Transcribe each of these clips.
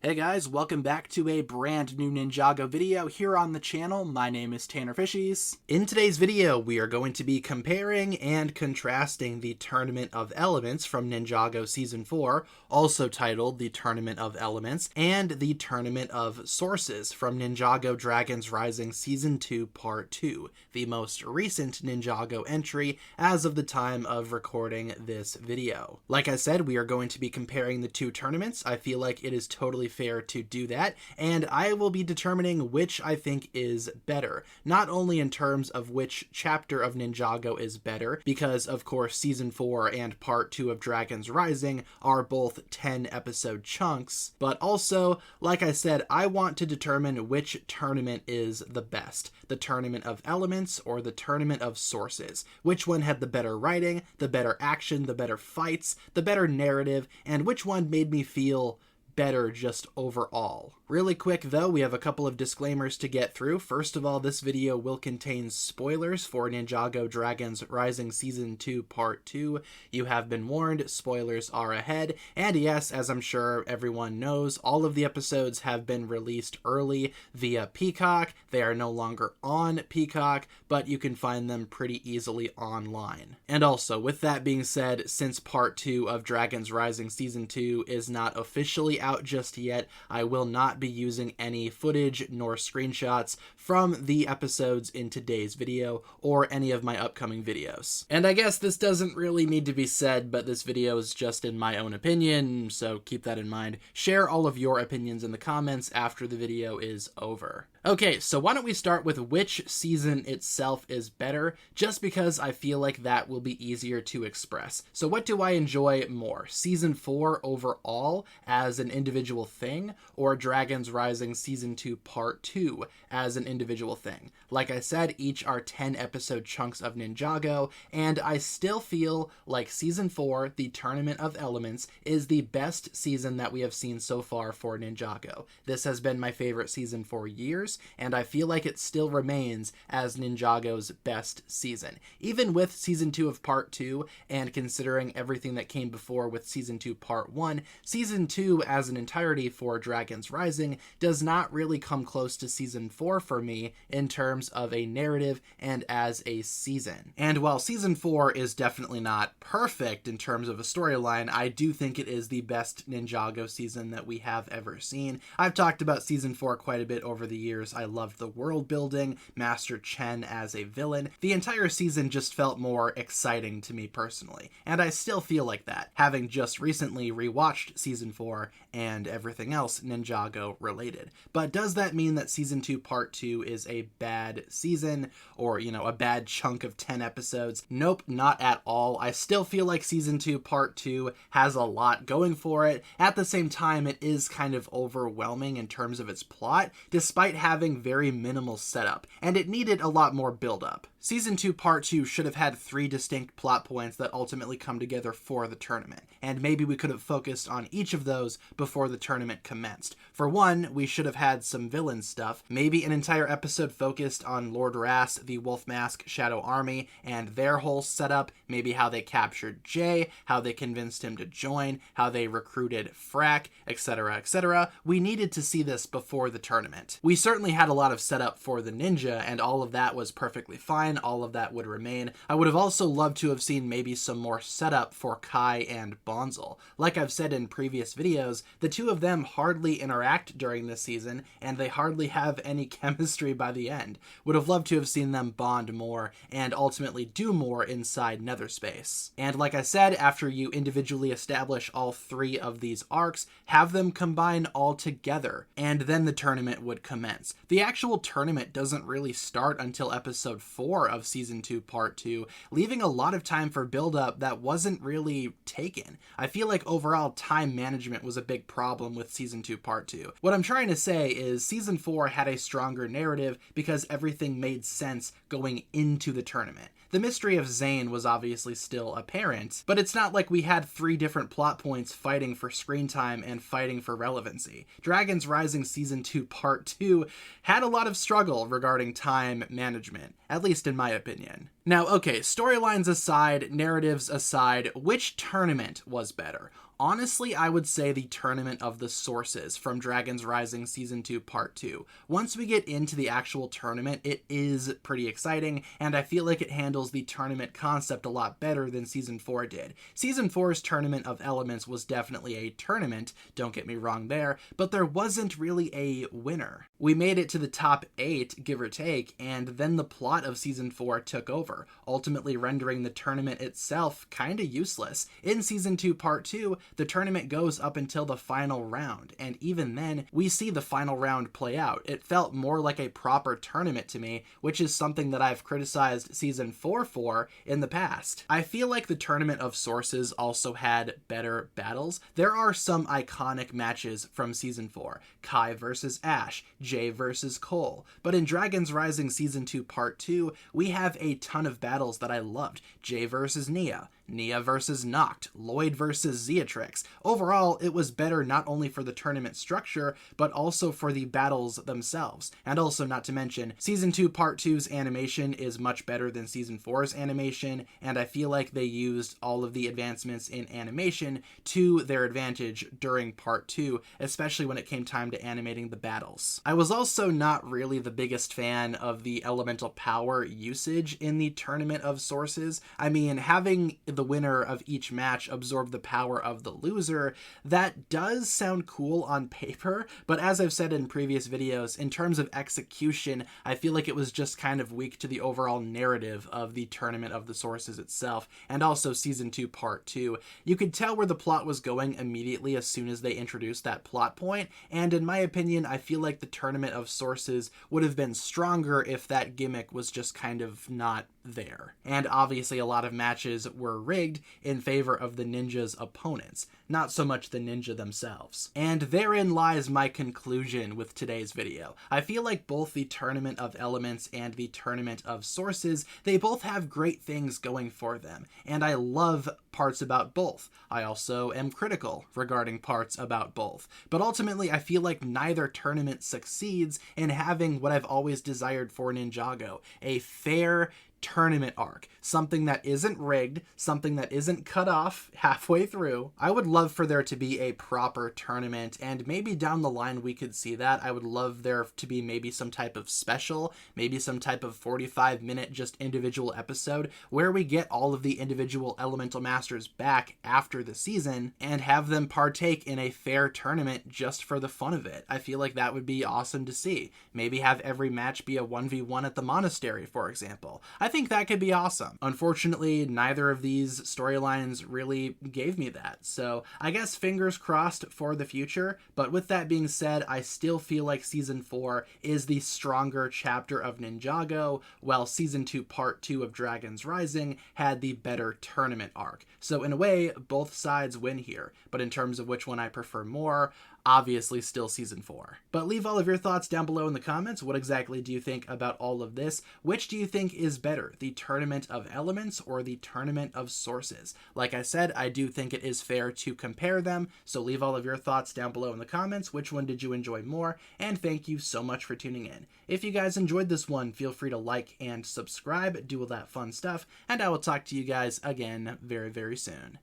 Hey guys, welcome back to a brand new Ninjago video here on the channel. My name is TannerFishies. In today's video, we are going to be comparing and contrasting the Tournament of Elements from Ninjago Season 4, also titled the Tournament of Elements, and the Tournament of Sources from Ninjago Dragons Rising Season 2 Part 2, the most recent Ninjago entry as of the time of recording this video. Like I said, we are going to be comparing the two tournaments. I feel like it is totally fair to do that, and I will be determining which I think is better, not only in terms of which chapter of Ninjago is better, because of course Season 4 and Part 2 of Dragons Rising are both 10 episode chunks, but also, like I said, I want to determine which tournament is the best, the Tournament of Elements or the Tournament of Sources. Which one had the better writing, the better action, the better fights, the better narrative, and which one made me feel better just overall. Really quick though, we have a couple of disclaimers to get through. First of all, this video will contain spoilers for Ninjago Dragons Rising Season 2 Part 2. You have been warned, spoilers are ahead. And yes, as I'm sure everyone knows, all of the episodes have been released early via Peacock. They are no longer on Peacock, but you can find them pretty easily online. And also, with that being said, since Part 2 of Dragons Rising Season 2 is not officially out just yet, I will not be using any footage nor screenshots from the episodes in today's video or any of my upcoming videos. And I guess this doesn't really need to be said, but this video is just in my own opinion, so keep that in mind. Share all of your opinions in the comments after the video is over. Okay, so why don't we start with which season itself is better, just because I feel like that will be easier to express. So what do I enjoy more, Season 4 overall as an individual thing, or Dragons Rising Season 2 Part 2 as an individual thing? Like I said, each are 10 episode chunks of Ninjago, and I still feel like Season 4, the Tournament of Elements, is the best season that we have seen so far for Ninjago. This has been my favorite season for years, and I feel like it still remains as Ninjago's best season. Even with Season 2 of Part 2, and considering everything that came before with Season 2 Part 1, Season 2 as an entirety for Dragons Rising does not really come close to Season 4 for me in terms of a narrative and as a season. And while Season 4 is definitely not perfect in terms of a storyline, I do think it is the best Ninjago season that we have ever seen. I've talked about Season 4 quite a bit over the years. I loved the world building, Master Chen as a villain. The entire season just felt more exciting to me personally, and I still feel like that, having just recently rewatched Season 4 and everything else Ninjago related. But does that mean that Season 2 Part 2 is a bad season, or, you know, a bad chunk of 10 episodes? Nope, not at all. I still feel like Season 2 Part 2 has a lot going for it. At the same time, it is kind of overwhelming in terms of its plot, despite having very minimal setup, and it needed a lot more build-up. Season 2 Part 2 should have had 3 distinct plot points that ultimately come together for the tournament, and maybe we could have focused on each of those before the tournament commenced. For one, we should have had some villain stuff, maybe an entire episode focused on Lord Ras, the Wolf Mask Shadow Army, and their whole setup, maybe how they captured Jay, how they convinced him to join, how they recruited Frack, etc., etc. We needed to see this before the tournament. We certainly had a lot of setup for the ninja, and all of that was perfectly fine. All of that would remain. I would have also loved to have seen maybe some more setup for Kai and Bonzel. Like I've said in previous videos, the two of them hardly interact during this season, and they hardly have any chemistry by the end. Would have loved to have seen them bond more and ultimately do more inside Netherspace. And like I said, after you individually establish all 3 of these arcs, have them combine all together, and then the tournament would commence. The actual tournament doesn't really start until episode 4 of Season 2 Part 2, leaving a lot of time for build-up that wasn't really taken. I feel like overall time management was a big problem with Season 2 Part 2. What I'm trying to say is Season 4 had a stronger narrative because everything made sense going into the tournament. The mystery of Zane was obviously still apparent, but it's not like we had 3 different plot points fighting for screen time and fighting for relevancy. Dragons Rising Season 2 Part 2 had a lot of struggle regarding time management, at least in my opinion. Now, okay, storylines aside, narratives aside, which tournament was better? Honestly, I would say the Tournament of the Sources from Dragons Rising Season 2 Part 2. Once we get into the actual tournament, it is pretty exciting, and I feel like it handles the tournament concept a lot better than Season 4 did. Season 4's Tournament of Elements was definitely a tournament, don't get me wrong there, but there wasn't really a winner. We made it to the top 8, give or take, and then the plot of Season 4 took over, ultimately rendering the tournament itself kinda useless. In Season 2 Part 2, the tournament goes up until the final round, and even then, we see the final round play out. It felt more like a proper tournament to me, which is something that I've criticized Season 4 for in the past. I feel like the Tournament of Sources also had better battles. There are some iconic matches from Season 4, Kai versus Ash, Jay versus Cole, but in Dragons Rising Season 2 Part 2, we have a ton of battles that I loved. Jay versus Nia, Nia versus Noct, Lloyd versus Zeatrix. Overall, it was better not only for the tournament structure, but also for the battles themselves. And also, not to mention, Season 2 Part 2's animation is much better than Season 4's animation, and I feel like they used all of the advancements in animation to their advantage during Part 2, especially when it came time to animating the battles. I was also not really the biggest fan of the elemental power usage in the Tournament of Sources. I mean, having the winner of each match absorb the power of the loser, that does sound cool on paper, but as I've said in previous videos, in terms of execution, I feel like it was just kind of weak to the overall narrative of the Tournament of the Sources itself, and also Season 2 Part 2. You could tell where the plot was going immediately as soon as they introduced that plot point, and in my opinion, I feel like the Tournament of Sources would have been stronger if that gimmick was just kind of not there. And obviously a lot of matches were rigged in favor of the ninja's opponents, not so much the ninja themselves. And therein lies my conclusion with today's video. I feel like both the Tournament of Elements and the Tournament of Sources, they both have great things going for them, and I love parts about both. I also am critical regarding parts about both. But ultimately, I feel like neither tournament succeeds in having what I've always desired for Ninjago, a fair tournament arc, something that isn't rigged, something that isn't cut off halfway through. I would love for there to be a proper tournament, and maybe down the line we could see that. I would love there to be maybe some type of special, maybe some type of 45-minute just individual episode where we get all of the individual elemental masters back after the season and have them partake in a fair tournament just for the fun of it. I feel like that would be awesome to see. Maybe have every match be a 1v1 at the monastery, for example. I think that could be awesome. Unfortunately, neither of these storylines really gave me that, so I guess fingers crossed for the future. But with that being said, I still feel like Season 4 is the stronger chapter of Ninjago, while Season 2 Part 2 of Dragons Rising had the better tournament arc. So in a way, both sides win here, but in terms of which one I prefer more, obviously still Season 4. But leave all of your thoughts down below in the comments. What exactly do you think about all of this? Which do you think is better, the Tournament of Elements or the Tournament of Sources? Like I said, I do think it is fair to compare them, so leave all of your thoughts down below in the comments. Which one did you enjoy more? And thank you so much for tuning in. If you guys enjoyed this one, feel free to like and subscribe, do all that fun stuff, and I will talk to you guys again very, very soon.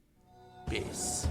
Peace.